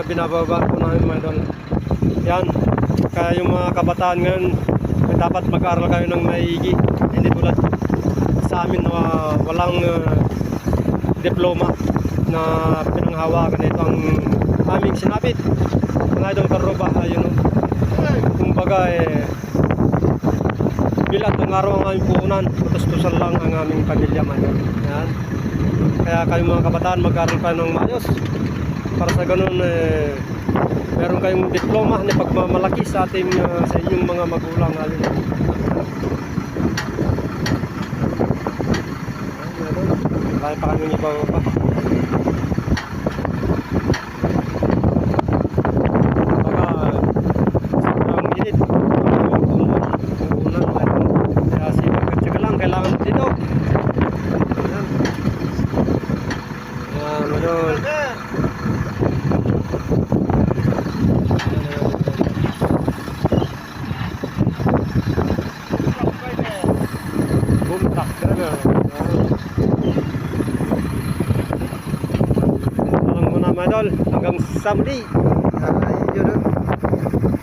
binababa po namin mga idol. Yan, kaya yung mga kabataan ngayon ay dapat mag-aral kayo ng maigi, hindi tulad sa amin na walang diploma na pinanghawakan. Ito ang aming sinabit mga idol karoba. Ayun, kumbaga bilat ang araw ang aming puhunan, tutos-tusan lang ang aming pamilya man. Yan. Kaya kayo mga kabataan, mag-aral kayo ng maayos para sa ganun meron kayong diploma na pagmamalaki sa ating sa inyong mga magulang. Ayun. Kaya pa kami ibaw pa. Hanggang sa muli. Ayun.